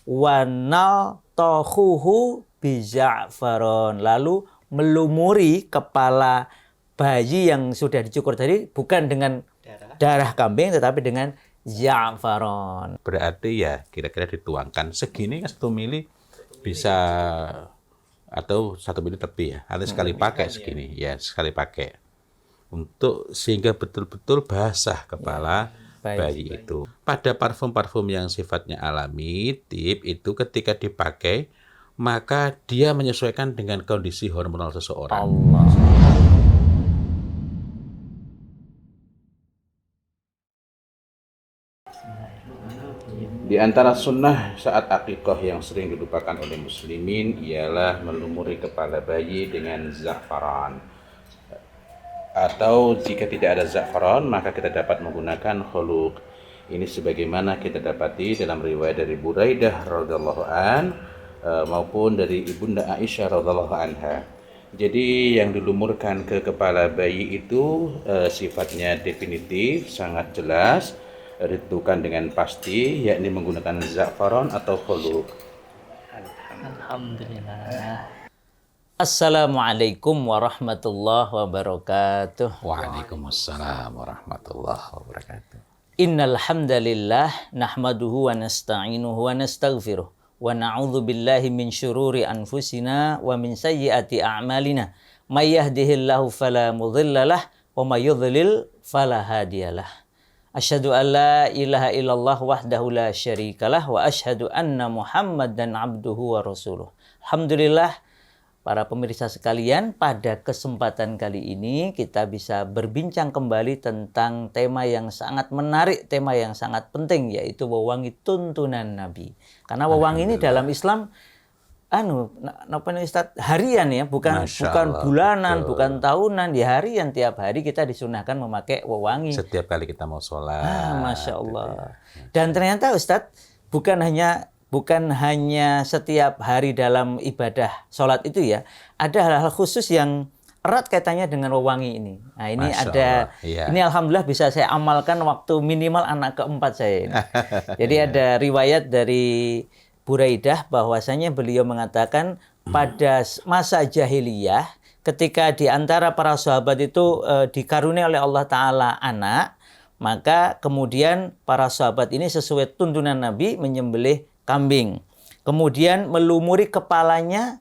Wanal tohuhu biza'faron, lalu melumuri kepala bayi yang sudah dicukur tadi bukan dengan darah kambing tetapi dengan za'faron. Berarti ya kira-kira dituangkan segini kan 1 mili bisa, atau 1 mili lebih ya, atau sekali pakai segini ya, sekali pakai untuk sehingga betul-betul basah kepala bayi itu. Pada parfum-parfum yang sifatnya alami, tip itu ketika dipakai maka dia menyesuaikan dengan kondisi hormonal seseorang. Allah. Di antara sunnah saat akikah yang sering dilupakan oleh muslimin ialah melumuri kepala bayi dengan za'faran. Atau jika tidak ada za'faran, maka kita dapat menggunakan khuluq. Ini sebagaimana kita dapati dalam riwayat dari Buraidah radhiyallahu an maupun dari Ibunda Aisyah radhiyallahu anha. Jadi yang dilumurkan ke kepala bayi itu sifatnya definitif, sangat jelas, ditentukan dengan pasti, yakni menggunakan za'faran atau khuluq. Alhamdulillah. Assalamualaikum warahmatullahi wabarakatuh. Waalaikumsalam warahmatullahi wabarakatuh. Innal hamdalillah nahmaduhu wa nasta'inuhu wa nastaghfiruh wa na'udzu billahi min syururi anfusina wa min sayyiati a'malina. May yahdihillahu fala mudhillalah wa may yudhlil fala hadiyalah. Asyhadu an la ilaha illallah wahdahu la syarikalah wa asyhadu anna Muhammadan abduhu wa rasuluh. Alhamdulillah, para pemirsa sekalian, pada kesempatan kali ini kita bisa berbincang kembali tentang tema yang sangat menarik, tema yang sangat penting, yaitu wewangi tuntunan Nabi. Karena wewangi ini dalam Islam Ustaz, harian ya, bukan bulanan, betul, bukan tahunan, di harian, tiap hari kita disunahkan memakai wewangi. Setiap kali kita mau sholat. Masya Allah. Dan ternyata Ustaz, bukan hanya setiap hari dalam ibadah sholat itu ya, ada hal-hal khusus yang erat kaitannya dengan wewangi ini. Nah ini ini alhamdulillah bisa saya amalkan waktu minimal anak keempat saya ini. Jadi ada riwayat dari Buraidah bahwasanya beliau mengatakan pada masa jahiliyah ketika di antara para sahabat itu dikaruniai oleh Allah Ta'ala anak, maka kemudian para sahabat ini sesuai tuntunan Nabi menyembelih kambing. Kemudian melumuri kepalanya.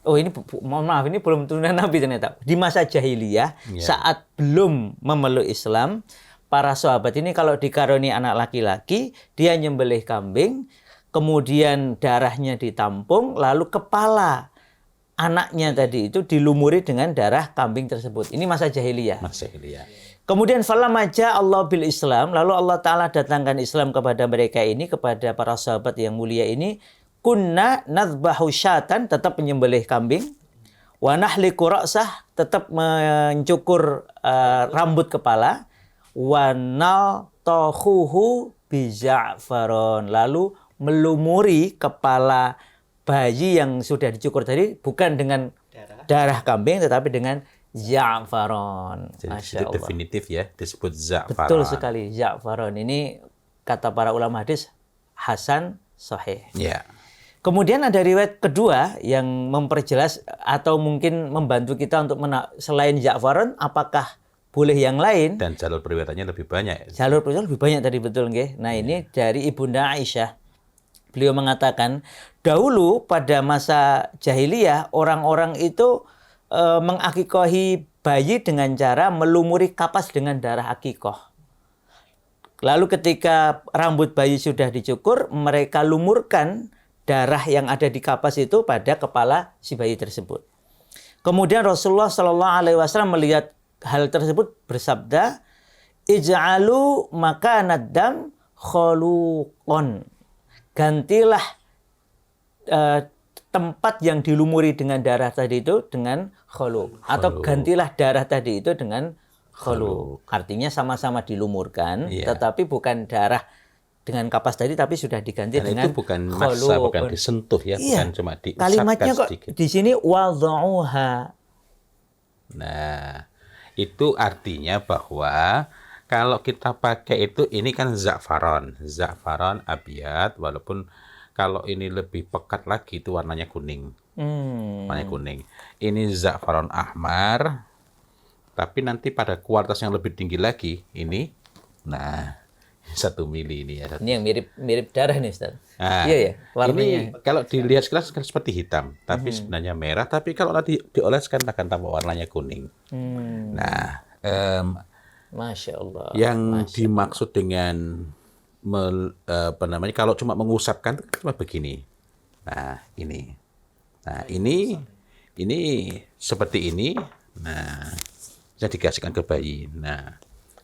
Oh ini mohon maaf, ini belum tuntunan Nabi ternyata. Di masa jahiliyah saat belum memeluk Islam, para sahabat ini kalau dikaruniai anak laki-laki, dia nyembelih kambing, kemudian darahnya ditampung, lalu kepala anaknya tadi itu dilumuri dengan darah kambing tersebut. Ini masa jahiliyah. Masa jahiliyah. Kemudian falamma ja'a Allah bil Islam, lalu Allah Ta'ala datangkan Islam kepada mereka ini, kepada para sahabat yang mulia ini, kunna nadhbahu syatan, tetap menyembelih kambing, wa nahliku ra'sah, tetap mencukur rambut kepala, wa naltahuhu biza'faron, lalu melumuri kepala bayi yang sudah dicukur tadi bukan dengan darah kambing tetapi dengan za'faron. Jadi itu definitif ya, disebut za'faron. Betul sekali, za'faron ini kata para ulama hadis hasan sahih. Ya. Kemudian ada riwayat kedua yang memperjelas atau mungkin membantu kita untuk selain za'faron apakah boleh yang lain, dan jalur periwayatannya lebih banyak. Jalur periwayatan lebih banyak tadi, betul nggih. Nah, ini dari Ibunda Aisyah. Beliau mengatakan, dahulu pada masa jahiliyah orang-orang itu mengakikohi bayi dengan cara melumuri kapas dengan darah akikoh. Lalu ketika rambut bayi sudah dicukur, mereka lumurkan darah yang ada di kapas itu pada kepala si bayi tersebut. Kemudian Rasulullah SAW melihat hal tersebut bersabda, ij'alu makanad dam khuluqon. Gantilah tempat yang dilumuri dengan darah tadi itu dengan khuluq. Atau gantilah darah tadi itu dengan khuluq. Artinya sama-sama dilumurkan, tetapi bukan darah dengan kapas tadi, tapi sudah diganti dan dengan itu bukan massa, bukan disentuh ya, bukan cuma diusapkan kalimatnya kok sedikit. Di sini wad'uha. Nah, itu artinya bahwa kalau kita pakai itu, ini kan za'faron abiyat, walaupun Kalau ini lebih pekat lagi itu warnanya kuning. Warnanya kuning. Ini za'faron ahmar. Tapi nanti pada kualitas yang lebih tinggi lagi ini, nah 1 mili ini ya. Ini yang mirip darah nih Ustaz. Nah, Iya ya, warnanya. ini kalau dilihat sekilas kan seperti hitam, tapi sebenarnya merah. Tapi kalau nanti dioleskan akan tampak warnanya kuning. Nah, Masya Allah. yang dimaksud dengan kalau cuma mengusapkan itu cuma begini. Nah, ini. Nah, ini seperti ini. Nah, bisa dikasihkan ke bayi. Nah,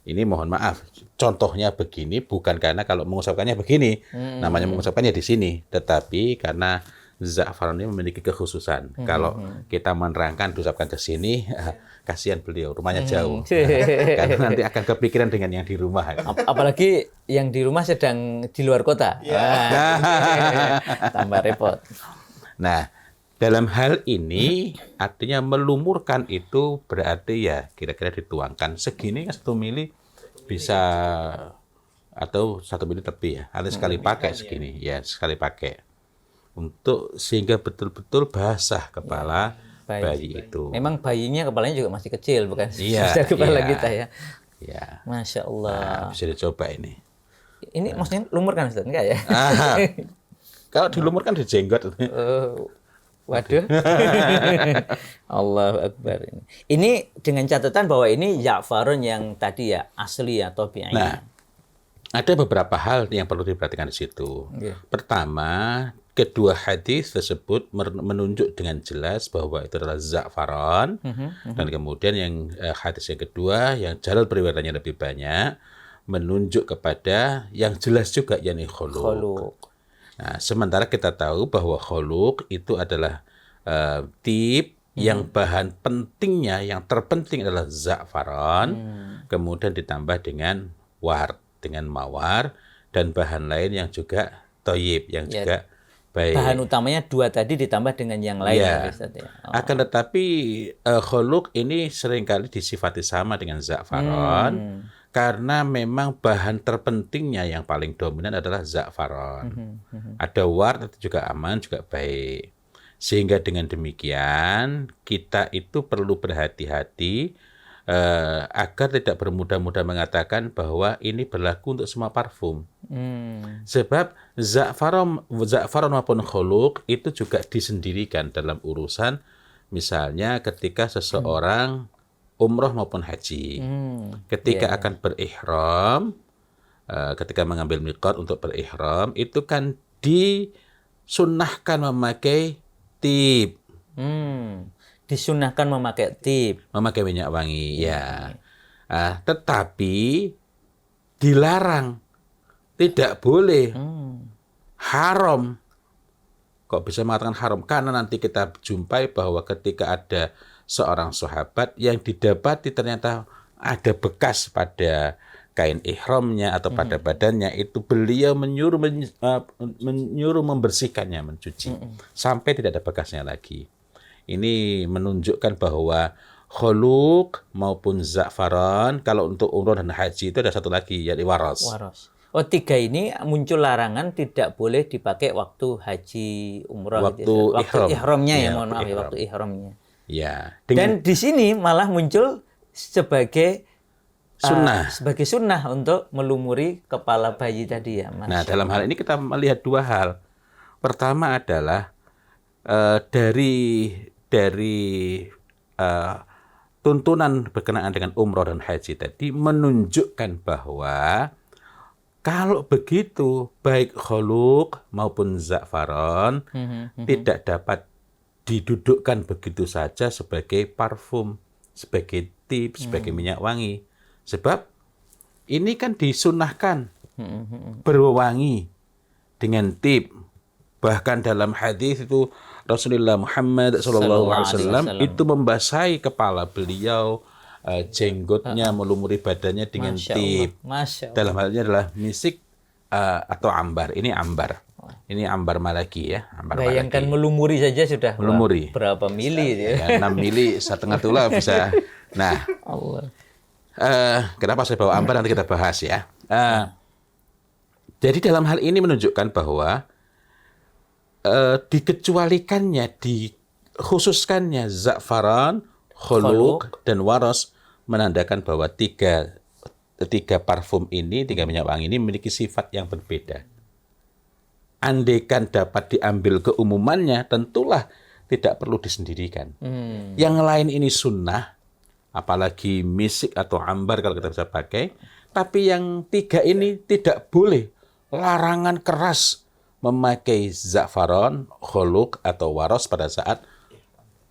ini mohon maaf, contohnya begini bukan karena kalau mengusapkannya begini, namanya mengusapkannya di sini, tetapi karena za'faron ini memiliki kekhususan. Kalau kita menerangkan diusapkan ke sini, kasihan beliau, rumahnya jauh. Karena nanti akan kepikiran dengan yang di rumah. Apalagi yang di rumah sedang di luar kota. Tambah repot. Nah, dalam hal ini artinya melumurkan itu berarti ya kira-kira dituangkan segini kan 1 mili bisa atau 1 mili lebih ya. Harus sekali pakai segini ya, sekali pakai. Untuk sehingga betul-betul basah kepala bayi itu. Memang bayinya kepalanya juga masih kecil bukan Iya, sebesar kepala iya. kita ya. Ya. Masya Allah. Nah, bisa dicoba ini. Ini maksudnya lumur kan Ustaz? Enggak ya? Kalau dilumur kan dijenggot. Waduh. Allahu Akbar. Ini dengan catatan bahwa ini za'faron yang tadi ya asli atau tabi'i. Nah, ada beberapa hal yang perlu diperhatikan di situ. Pertama, kedua hadis tersebut menunjuk dengan jelas bahwa itu adalah za'faron. Dan kemudian yang hadis yang kedua yang jalal periwayatnya lebih banyak menunjuk kepada yang jelas juga yakni khuluq. Nah, sementara kita tahu bahwa khuluq itu adalah tip yang bahan pentingnya, yang terpenting adalah za'faron, kemudian ditambah dengan ward, dengan mawar, dan bahan lain yang juga thayyib, yang juga baik. Bahan utamanya 2 tadi ditambah dengan yang lain. Ya. Akan tetapi khuluq ini seringkali disifati sama dengan za'faron, karena memang bahan terpentingnya yang paling dominan adalah za'faron. Ada ward itu juga aman, juga baik. Sehingga dengan demikian kita itu perlu berhati-hati agar tidak bermudah-mudah mengatakan bahwa ini berlaku untuk semua parfum. Sebab za'faron maupun khuluq itu juga disendirikan dalam urusan misalnya ketika seseorang umroh maupun haji. Ketika akan berihram, ketika mengambil miqat untuk berihram, itu kan disunnahkan memakai tib. Disunnahkan memakai tib. Memakai minyak wangi, ya. Tetapi dilarang, tidak boleh, haram. Kok bisa mengatakan haram? Karena nanti kita jumpai bahwa ketika ada seorang sahabat yang didapati ternyata ada bekas pada kain ihramnya atau pada badannya, itu beliau menyuruh membersihkannya, mencuci sampai tidak ada bekasnya lagi. Ini menunjukkan bahwa khuluq maupun za'faron kalau untuk umroh dan haji itu ada satu lagi yaitu waras. Oh, 3 ini muncul larangan tidak boleh dipakai waktu haji umroh. Waktu ihramnya ya, Ya, mohon maaf ya, ihram. waktu ihramnya. Ya, Dan di sini malah muncul sebagai sunnah. sebagai sunnah untuk melumuri kepala bayi tadi ya, Mas. Nah, dalam hal ini kita melihat 2 hal. Pertama adalah dari tuntunan berkenaan dengan umroh dan haji tadi menunjukkan bahwa kalau begitu baik khuluq maupun za'faron tidak dapat didudukkan begitu saja sebagai parfum, sebagai tip, sebagai minyak wangi. Sebab ini kan disunahkan berwangi dengan tip. Bahkan dalam hadis itu Rasulullah Muhammad SAW itu membasahi kepala beliau, jenggotnya, melumuri badannya dengan tip. Dalam hal ini adalah misik atau ambar. Ini ambar. Ini ambar malaki ya. Ambar Bayangkan malaki. Melumuri saja sudah melumuri. Berapa mili ya, 6 mili, 1,5 tulah bisa. Nah, Allah. Kenapa saya bawa ambar nanti kita bahas ya. Jadi dalam hal ini menunjukkan bahwa dikecualikannya, dikhususkannya za'faran, khuluq, dan waras menandakan bahwa tiga parfum ini, tiga minyak wangi ini memiliki sifat yang berbeda. Andaikan dapat diambil keumumannya, tentulah tidak perlu disendirikan. Yang lain ini sunnah, apalagi misik atau ambar kalau kita bisa pakai. Tapi yang tiga ini tidak boleh. Larangan keras memakai za'faran, khuluq, atau waras pada saat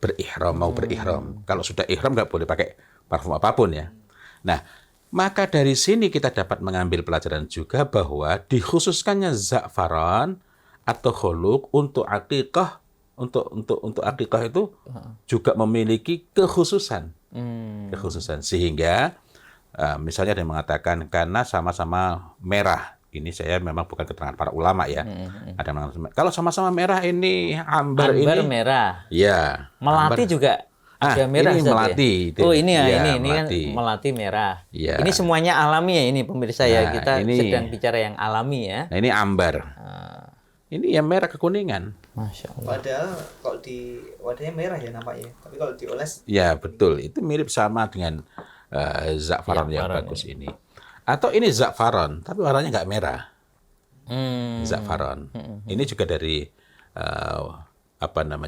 berihram, mau berihram. Kalau sudah ihram nggak boleh pakai parfum apapun ya. Nah, maka dari sini kita dapat mengambil pelajaran juga bahwa dikhususkannya za'faran atau khuluq untuk akikah, untuk akikah itu juga memiliki kekhususan. Kekhususan sehingga misalnya ada yang mengatakan karena sama-sama merah. Ini saya memang bukan keterangan para ulama ya. Ada yang mengatakan kalau sama-sama merah ini ambar ini merah. Ya. Melati ambar. juga ada merah. Ini melati. Ya? Oh ini ya, ini melati. kan melati merah. Ya. Ini semuanya alami ya ini pemirsa ya. Nah, Kita ini, sedang bicara yang alami ya. Nah ini ambar. Ini yang merah kekuningan. Masya Allah. Padahal kalau di wadahnya merah ya nampaknya. Tapi kalau dioles. Ya betul. Itu mirip sama dengan za'faran yang bagus ini. Atau ini za'faran, tapi warnanya nggak merah. Za'faran. Ini juga dari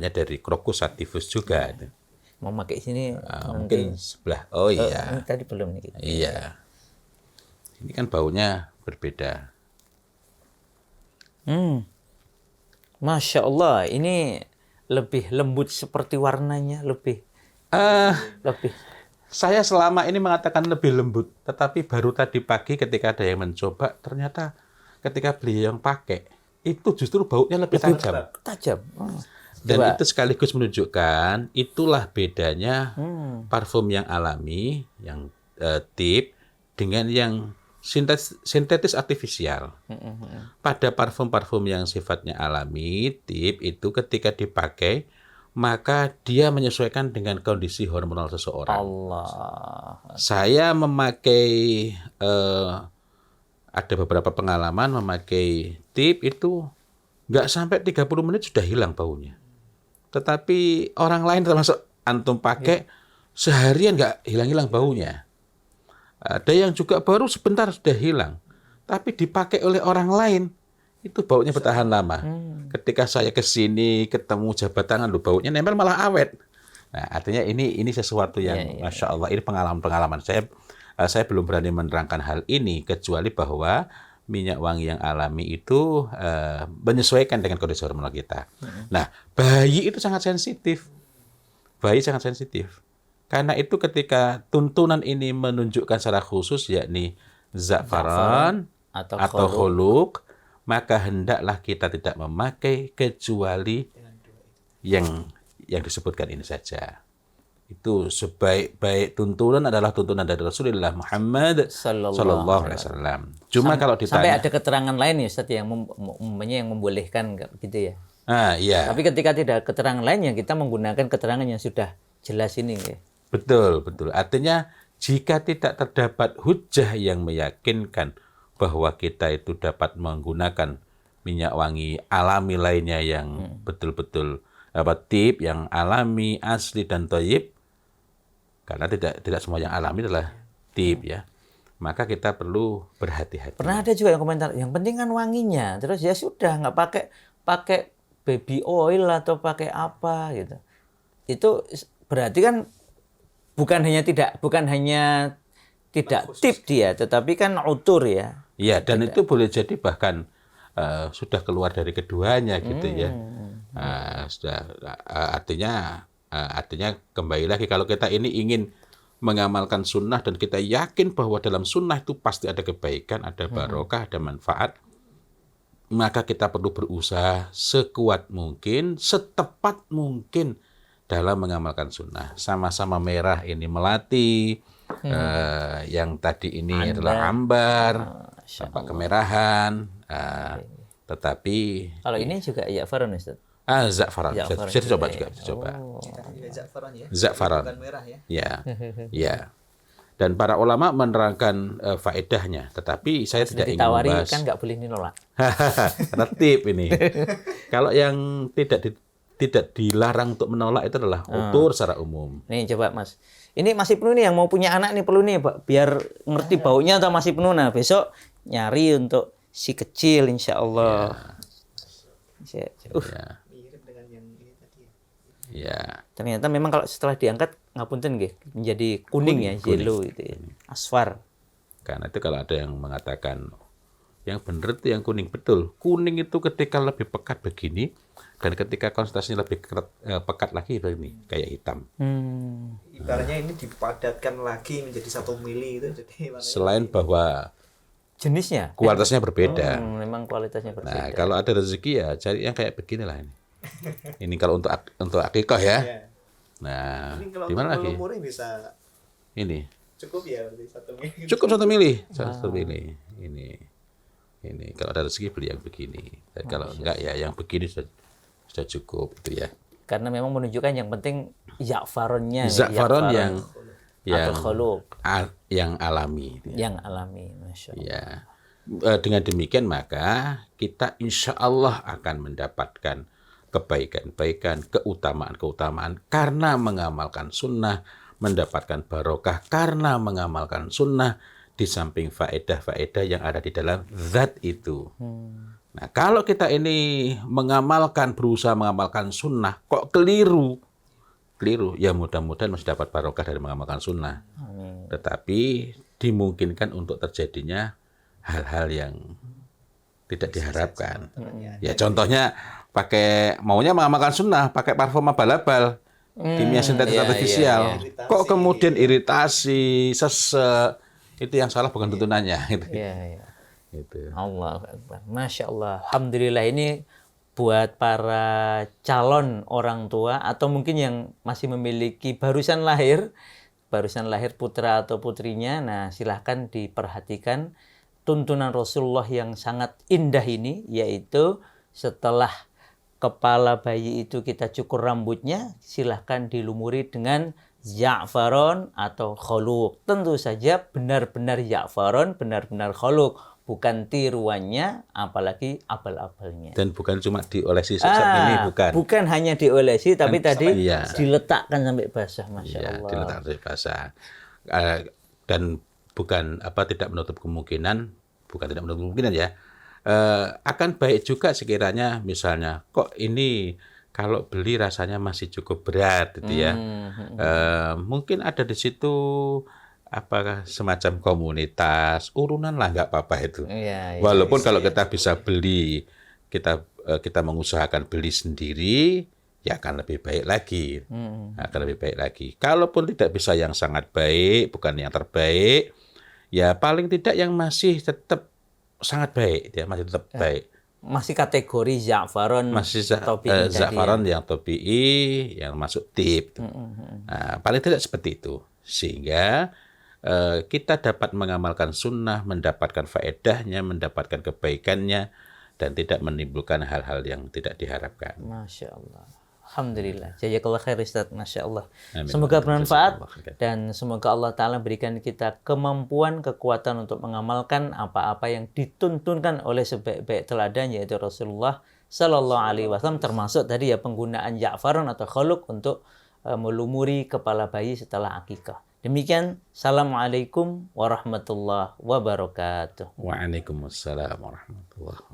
dari Crocus sativus juga. Mau pakai sini Mungkin sebelah. Oh iya. ini tadi belum nih kita. Iya. Ini kan baunya berbeda. Masya Allah, ini lebih lembut seperti warnanya, lebih. Saya selama ini mengatakan lebih lembut, tetapi baru tadi pagi ketika ada yang mencoba, ternyata ketika beliau yang pakai, itu justru baunya lebih tajam. Tajam. Dan itu sekaligus menunjukkan itulah bedanya parfum yang alami, yang tip, dengan yang sintetis artifisial. Pada parfum-parfum yang sifatnya alami, tip, itu ketika dipakai, maka dia menyesuaikan dengan kondisi hormonal seseorang. Allah. Saya memakai, ada beberapa pengalaman memakai tip itu nggak sampai 30 menit sudah hilang baunya. Tetapi orang lain termasuk antum pakai, seharian nggak hilang-hilang baunya. Ada yang juga baru sebentar sudah hilang. Tapi dipakai oleh orang lain, itu baunya bertahan lama. Ketika saya ke sini, ketemu jabat tangan, baunya nempel malah awet. Nah, artinya ini sesuatu yang Masya Allah, ini pengalaman-pengalaman. Saya belum berani menerangkan hal ini, kecuali bahwa minyak wangi yang alami itu menyesuaikan dengan kondisi hormonal kita. Nah, bayi itu sangat sensitif. Bayi sangat sensitif. Karena itu ketika tuntunan ini menunjukkan secara khusus, yakni za'faran atau khuluq, maka hendaklah kita tidak memakai kecuali yang disebutkan ini saja. Itu sebaik-baik tuntunan adalah tuntunan dari Rasulullah Muhammad sallallahu alaihi wasallam. Cuma kalau ditanya sampai ada keterangan lain ya Ustaz yang membolehkan gitu ya. Iya. Tapi ketika tidak keterangan lain ya kita menggunakan keterangan yang sudah jelas ini ya. Betul. Artinya jika tidak terdapat hujjah yang meyakinkan bahwa kita itu dapat menggunakan minyak wangi alami lainnya yang betul-betul tip, yang alami, asli dan thayyib, karena tidak semua yang alami adalah tip ya, maka kita perlu berhati-hati. Pernah ada juga yang komentar, yang penting kan wanginya, terus ya sudah nggak pakai baby oil atau pakai apa gitu. Itu berarti kan bukan hanya tidak tip dia, tetapi kan utur ya. Iya, dan itu boleh jadi bahkan sudah keluar dari keduanya gitu ya. Artinya kembali lagi kalau kita ini ingin mengamalkan sunnah dan kita yakin bahwa dalam sunnah itu pasti ada kebaikan, ada barokah, ada manfaat, maka kita perlu berusaha sekuat mungkin, setepat mungkin dalam mengamalkan sunnah. Sama-sama merah ini melati, yang tadi ini adalah ambar, kemerahan, tetapi kalau ini juga za'faran Ustaz. Za'faran. Saya coba juga. Za'faran ya. Za'faran. Bukan merah ya. Ya. Dan para ulama menerangkan faedahnya, tetapi saya tidak ingin Ditawari membahas. kan nggak boleh nolak. Tertib ini. Kalau yang tidak dilarang untuk menolak itu adalah utur secara umum. Nih coba Mas. Ini masih penuh nih yang mau punya anak nih perlu nih Pak, biar ngerti baunya atau masih penuh. Nah besok nyari untuk si kecil insya Allah. Ya. Mirip dengan yang ini tadi. Ya. Ternyata memang kalau setelah diangkat ngapunten nggih menjadi kuning ya, yellow itu ya. Asfar. Karena itu kalau ada yang mengatakan yang benar itu yang kuning, betul. Kuning itu ketika lebih pekat begini dan ketika konsentrasinya lebih pekat lagi begini kayak hitam. Ibaratnya ini dipadatkan lagi menjadi 1 mili itu jadi warnanya Selain bahwa Jenisnya kualitasnya berbeda. memang kualitasnya Nah, berbeda. kalau ada rezeki ya cari yang kayak beginilah ini. Ini kalau untuk akikah ya. ya. Nah, Ini kalau di mana untuk lagi? umurnya bisa Ini. cukup ya berarti 1 mili. Cukup 1 mili. 1 mili. Ini kalau ada rezeki beli yang begini. Dan kalau enggak ya yang begini sudah cukup itu ya. Karena memang menunjukkan yang penting Za'faronnya. Za'faron yang atau khuluq yang alami. yang alami, masya Allah. Ya. Dengan demikian maka kita insya Allah akan mendapatkan kebaikan-kebaikan, keutamaan-keutamaan karena mengamalkan sunnah, mendapatkan barokah karena mengamalkan sunnah di samping faedah-faedah yang ada di dalam zat itu. Nah, kalau kita ini berusaha mengamalkan sunnah, kok keliru, ya mudah-mudahan masih dapat barokah dari mengamalkan sunnah. Amin. Tetapi dimungkinkan untuk terjadinya hal-hal yang tidak diharapkan. Ya contohnya maunya mengamalkan sunnah, pakai parfum abal-abal, kimia sintetis artifisial. iya. Kok kemudian iritasi, sesek, itu yang salah bukan tuntunannya. Gitu. Iya, iya. Gitu. Allahu Akbar. Masya Allah. Alhamdulillah ini buat para calon orang tua atau mungkin yang masih memiliki barusan lahir putra atau putrinya. Nah, silahkan diperhatikan tuntunan Rasulullah yang sangat indah ini, yaitu setelah kepala bayi itu kita cukur rambutnya, silahkan dilumuri dengan za'faron atau khuluq. Tentu saja benar-benar za'faron, benar-benar khuluq, bukan tiruannya, apalagi abal-abalnya. Dan bukan cuma diolesi seperti ini, bukan. Bukan hanya diolesi, tapi tadi iya. diletakkan sampai basah, masya Ya, Allah. diletakkan dari basah. Dan bukan tidak menutup kemungkinan, ya. Akan baik juga sekiranya misalnya kok ini kalau beli rasanya masih cukup berat gitu ya. Mungkin ada di situ apakah semacam komunitas urunan lah, nggak apa-apa itu. Iya, iya. Walaupun kalau kita bisa beli, kita mengusahakan beli sendiri, ya akan lebih baik lagi. Akan lebih baik lagi. Kalaupun tidak bisa yang sangat baik, bukan yang terbaik, ya paling tidak yang masih tetap sangat baik, dia masih tetap baik. Masih kategori za'faron, Masih topi'i tadi za'faron ya. yang topi'i, yang masuk tip. Nah, paling tidak seperti itu. Sehingga kita dapat mengamalkan sunnah, mendapatkan faedahnya, mendapatkan kebaikannya, dan tidak menimbulkan hal-hal yang tidak diharapkan. Masya Allah. Alhamdulillah. Jazakallah khair Ustaz. Masya Allah. Amin. Semoga bermanfaat Jazakallah khair. dan semoga Allah Ta'ala berikan kita kemampuan, kekuatan untuk mengamalkan apa-apa yang dituntunkan oleh sebaik-baik teladan, yaitu Rasulullah Sallallahu Alaihi Wasallam, termasuk tadi ya penggunaan za'faron atau khuluq untuk melumuri kepala bayi setelah akikah. Demikian. Assalamualaikum warahmatullahi wabarakatuh. Waalaikumsalam warahmatullahi wabarakatuh.